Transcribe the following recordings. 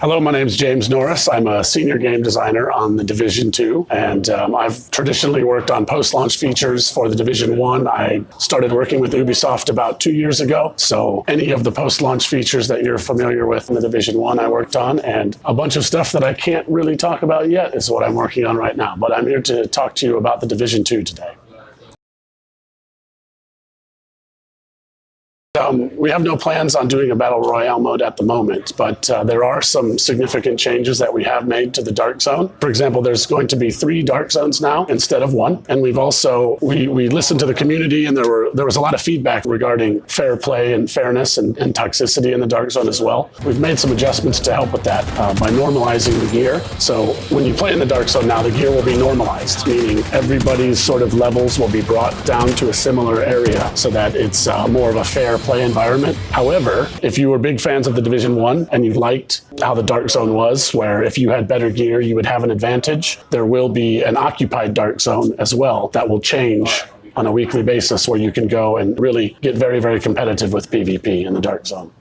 Hello, my name is James Norris. I'm a senior game designer on the Division 2, and I've traditionally worked on post-launch features for the Division 1. I started working with Ubisoft about 2 years ago, so any of the post-launch features that you're familiar with in the Division 1 I worked on, and a bunch of stuff that I can't really talk about yet is what I'm working on right now. But I'm here to talk to you about the Division 2 today. We have no plans on doing a Battle Royale mode at the moment, but there are some significant changes that we have made to the Dark Zone. For example, there's going to be 3 Dark Zones now instead of 1. And we've also, we listened to the community, and there was a lot of feedback regarding fair play and fairness and toxicity in the Dark Zone as well. We've made some adjustments to help with that by normalizing the gear. So when you play in the Dark Zone now, the gear will be normalized, meaning everybody's sort of levels will be brought down to a similar area so that it's more of a fair play environment. However, if you were big fans of the Division 1 and you liked how the Dark Zone was, where if you had better gear, you would have an advantage, there will be an occupied Dark Zone as well that will change on a weekly basis, where you can go and really get very, very competitive with PvP in the Dark Zone.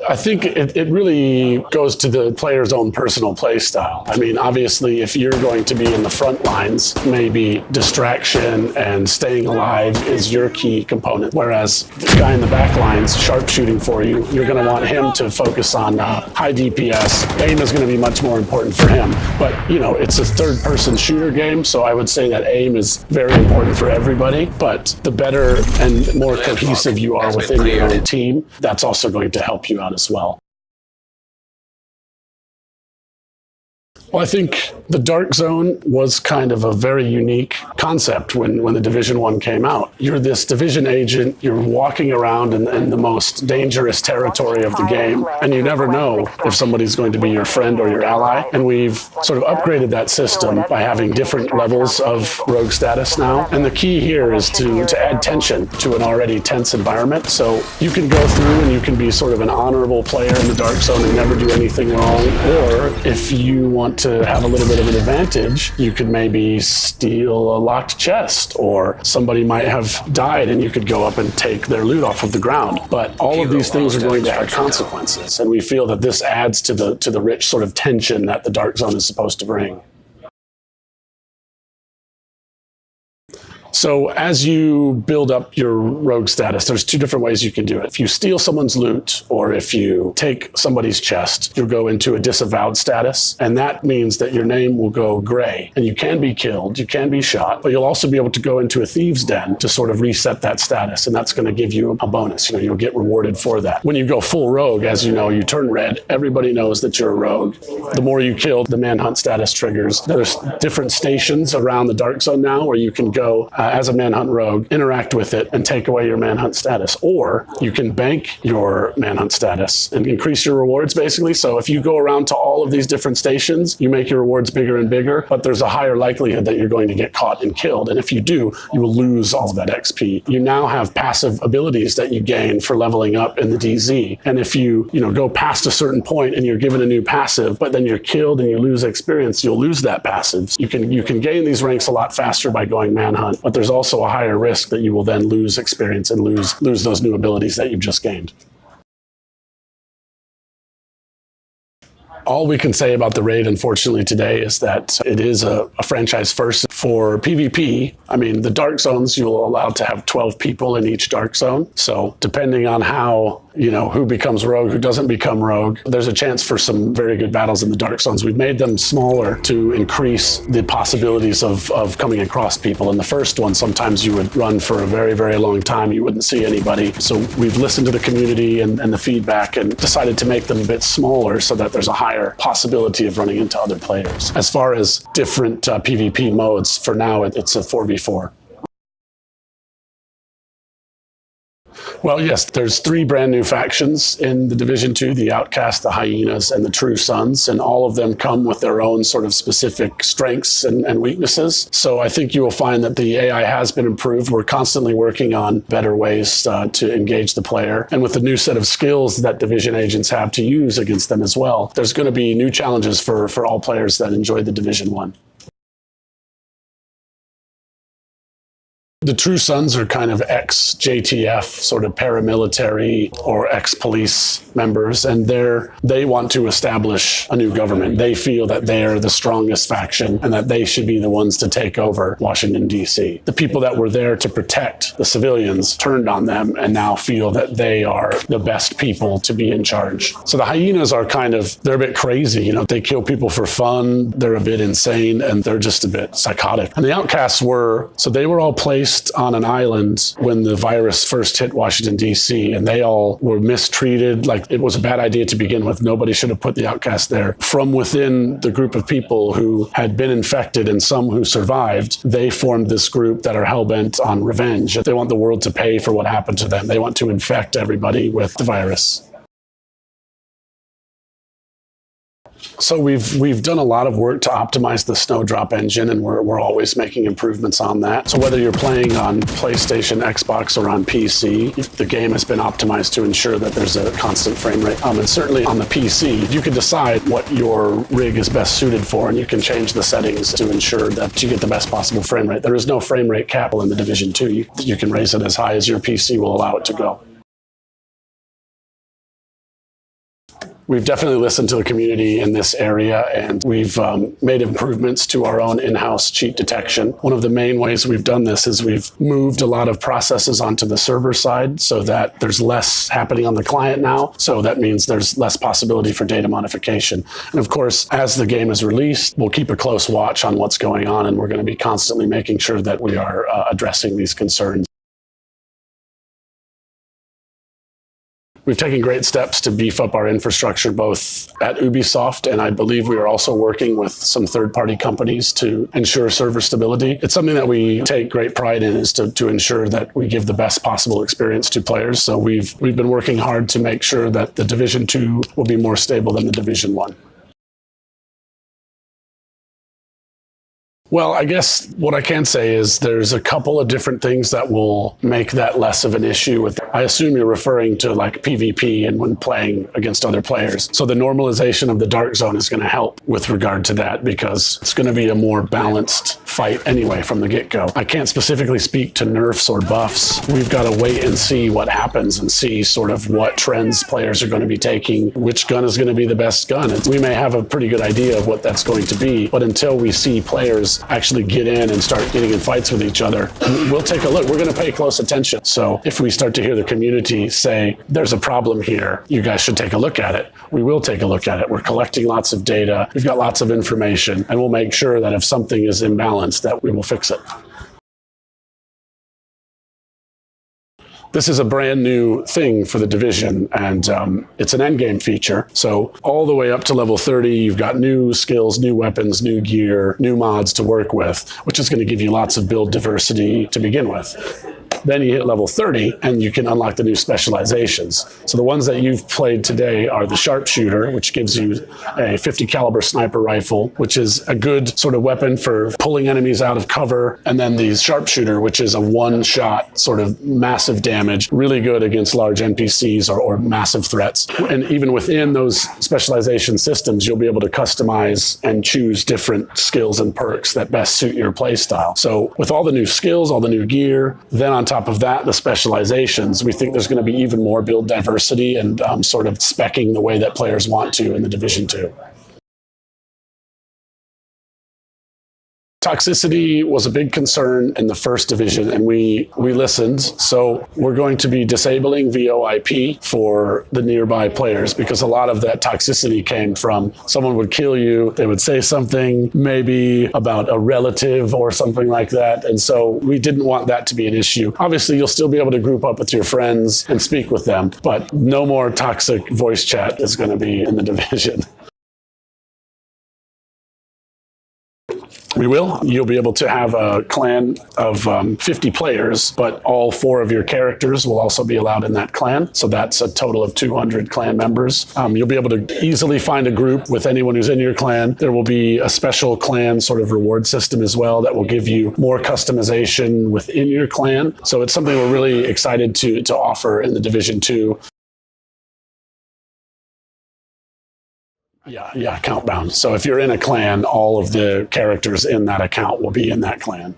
I think it really goes to the player's own personal play style. I mean, obviously, if you're going to be in the front lines, maybe distraction and staying alive is your key component. Whereas the guy in the back lines, sharpshooting for you, you're going to want him to focus on high DPS. Aim is going to be much more important for him. But, you know, it's a third-person shooter game, so I would say that aim is very important for everybody. But the better and more cohesive you are within your own team, that's also going to help you out as well. Well, I think the Dark Zone was kind of a very unique concept when the Division 1 came out. You're this division agent, you're walking around in the most dangerous territory of the game, and you never know if somebody's going to be your friend or your ally. And we've sort of upgraded that system by having different levels of rogue status now. And the key here is to add tension to an already tense environment. So you can go through and you can be sort of an honorable player in the Dark Zone and never do anything wrong. Or if you want to have a little bit of an advantage, you could maybe steal a locked chest, or somebody might have died and you could go up and take their loot off of the ground. But all of these things are going to have consequences, and we feel that this adds to the rich sort of tension that the Dark Zone is supposed to bring. So as you build up your rogue status, there's 2 different ways you can do it. If you steal someone's loot, or if you take somebody's chest, you'll go into a disavowed status. And that means that your name will go gray. And you can be killed, you can be shot, but you'll also be able to go into a thieves' den to sort of reset that status. And that's going to give you a bonus. You know, you'll get rewarded for that. When you go full rogue, as you know, you turn red. Everybody knows that you're a rogue. The more you kill, the manhunt status triggers. There's different stations around the Dark Zone now where you can go as a manhunt rogue, interact with it, and take away your manhunt status. Or you can bank your manhunt status and increase your rewards, basically. So if you go around to all of these different stations, you make your rewards bigger and bigger, but there's a higher likelihood that you're going to get caught and killed. And if you do, you will lose all of that XP. You now have passive abilities that you gain for leveling up in the DZ. And if you go past a certain point and you're given a new passive, but then you're killed and you lose experience, you'll lose that passive. You can gain these ranks a lot faster by going manhunt, but there's also a higher risk that you will then lose experience and lose those new abilities that you've just gained. All we can say about the raid, unfortunately, today is that it is a franchise first. For PvP, I mean, the Dark Zones, you'll allow to have 12 people in each Dark Zone. So depending on how, who becomes rogue, who doesn't become rogue, there's a chance for some very good battles in the Dark Zones. We've made them smaller to increase the possibilities of coming across people. In the first one, sometimes you would run for a very, very long time. You wouldn't see anybody. So we've listened to the community and the feedback and decided to make them a bit smaller so that there's a higher possibility of running into other players. As far as different PvP modes, for now, it's a 4v4. Well, yes, there's 3 brand new factions in the Division 2, the Outcast, the Hyenas, and the True Sons, and all of them come with their own sort of specific strengths and weaknesses. So I think you will find that the AI has been improved. We're constantly working on better ways to engage the player. And with the new set of skills that Division agents have to use against them as well, there's going to be new challenges for all players that enjoy the Division 1. The True Sons are kind of ex-JTF, sort of paramilitary or ex-police members, and they want to establish a new government. They feel that they're the strongest faction and that they should be the ones to take over Washington, D.C. The people that were there to protect the civilians turned on them and now feel that they are the best people to be in charge. So the hyenas are they're a bit crazy. They kill people for fun. They're a bit insane, and they're just a bit psychotic. And the outcasts they were all placed on an island when the virus first hit Washington, D.C., and they all were mistreated. Like, it was a bad idea to begin with. Nobody should have put the outcasts there. From within the group of people who had been infected and some who survived, they formed this group that are hell-bent on revenge. They want the world to pay for what happened to them. They want to infect everybody with the virus. So we've done a lot of work to optimize the Snowdrop engine, and we're always making improvements on that. So whether you're playing on PlayStation, Xbox, or on PC, the game has been optimized to ensure that there's a constant frame rate. And certainly on the PC, you can decide what your rig is best suited for, and you can change the settings to ensure that you get the best possible frame rate. There is no frame rate cap in the Division 2. You can raise it as high as your PC will allow it to go. We've definitely listened to the community in this area, and we've made improvements to our own in-house cheat detection. One of the main ways we've done this is we've moved a lot of processes onto the server side so that there's less happening on the client now. So that means there's less possibility for data modification. And of course, as the game is released, we'll keep a close watch on what's going on, and we're going to be constantly making sure that we are addressing these concerns. We've taken great steps to beef up our infrastructure, both at Ubisoft, and I believe we are also working with some third-party companies to ensure server stability. It's something that we take great pride in, is to ensure that we give the best possible experience to players. So we've been working hard to make sure that the Division 2 will be more stable than the Division 1. Well, I guess what I can say is there's a couple of different things that will make that less of an issue. I assume you're referring to like PvP and when playing against other players. So the normalization of the dark zone is going to help with regard to that, because it's going to be a more balanced fight anyway from the get-go. I can't specifically speak to nerfs or buffs. We've got to wait and see what happens and see sort of what trends players are going to be taking, which gun is going to be the best gun. And we may have a pretty good idea of what that's going to be, but until we see players actually get in and start getting in fights with each other, we'll take a look. We're going to pay close attention. So if we start to hear the community say, there's a problem here, you guys should take a look at it, we will take a look at it. We're collecting lots of data. We've got lots of information, and we'll make sure that if something is imbalanced, that we will fix it. This is a brand new thing for the Division, and it's an endgame feature. So all the way up to level 30, you've got new skills, new weapons, new gear, new mods to work with, which is going to give you lots of build diversity to begin with. Then you hit level 30 and you can unlock the new specializations. So the ones that you've played today are the sharpshooter, which gives you a 50 caliber sniper rifle, which is a good sort of weapon for pulling enemies out of cover. And then the sharpshooter, which is a one-shot sort of massive damage, really good against large NPCs or massive threats. And even within those specialization systems, you'll be able to customize and choose different skills and perks that best suit your play style. So with all the new skills, all the new gear, then on top of that, the specializations, we think there's going to be even more build diversity and sort of speccing the way that players want to in the Division 2. Toxicity was a big concern in the first division, and we listened. So we're going to be disabling VoIP for the nearby players, because a lot of that toxicity came from someone would kill you, they would say something maybe about a relative or something like that. And so we didn't want that to be an issue. Obviously, you'll still be able to group up with your friends and speak with them, but no more toxic voice chat is going to be in the division. We will. You'll be able to have a clan of 50 players, but all 4 of your characters will also be allowed in that clan. So that's a total of 200 clan members. You'll be able to easily find a group with anyone who's in your clan. There will be a special clan sort of reward system as well that will give you more customization within your clan. So it's something we're really excited to offer in the Division 2. Yeah, account bound. So if you're in a clan, all of the characters in that account will be in that clan.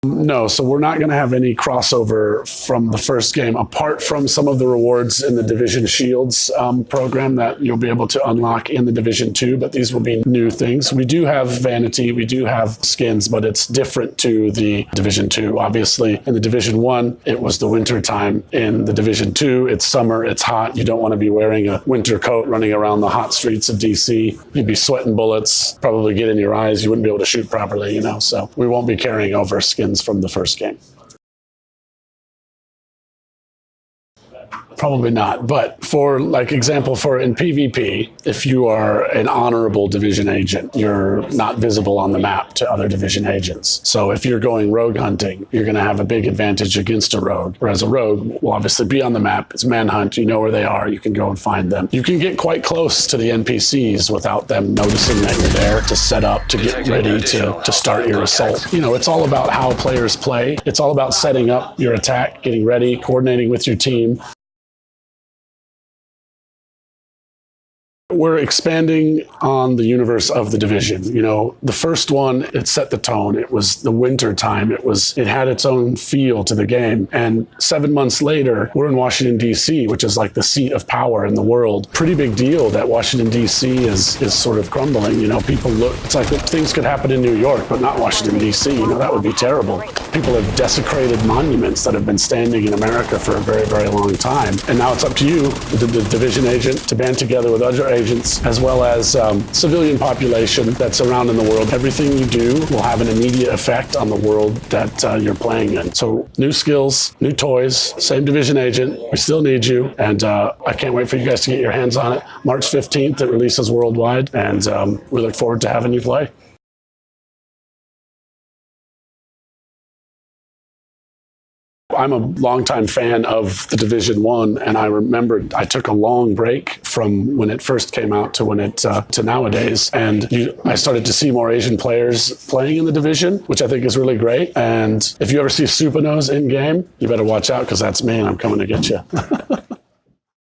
No, so we're not going to have any crossover from the first game, apart from some of the rewards in the Division Shields program that you'll be able to unlock in the Division 2, but these will be new things. We do have Vanity, we do have skins, but it's different to the Division 2. Obviously, in the Division 1, it was the winter time. In the Division 2, it's summer, it's hot. You don't want to be wearing a winter coat running around the hot streets of DC. You'd be sweating bullets, probably get in your eyes. You wouldn't be able to shoot properly, so we won't be carrying over skins from the first game. Probably not, but for example, in PvP, if you are an honorable division agent, you're not visible on the map to other division agents. So if you're going rogue hunting, you're going to have a big advantage against a rogue, whereas a rogue will obviously be on the map. It's manhunt. You know where they are. You can go and find them. You can get quite close to the NPCs without them noticing that you're there to set up, to get ready to start your assault. It's all about how players play. It's all about setting up your attack, getting ready, coordinating with your team. We're expanding on the universe of the Division. The first one, it set the tone. It was the winter time. It had its own feel to the game. And 7 months later, we're in Washington, D.C., which is like the seat of power in the world. Pretty big deal that Washington, D.C. is sort of crumbling. People look, it's like things could happen in New York, but not Washington, D.C. That would be terrible. People have desecrated monuments that have been standing in America for a very, very long time. And now it's up to you, the Division agent, to band together with other agents, as well as civilian population that's around in the world. Everything you do will have an immediate effect on the world that you're playing in. So new skills, new toys, same Division agent. We still need you. And I can't wait for you guys to get your hands on it. March 15th, it releases worldwide. And we look forward to having you play. I'm a longtime fan of the Division 1, and I remember I took a long break from when it first came out to when it to nowadays, and I started to see more Asian players playing in the Division, which I think is really great. And if you ever see Supernose in game, you better watch out, because that's me, and I'm coming to get you.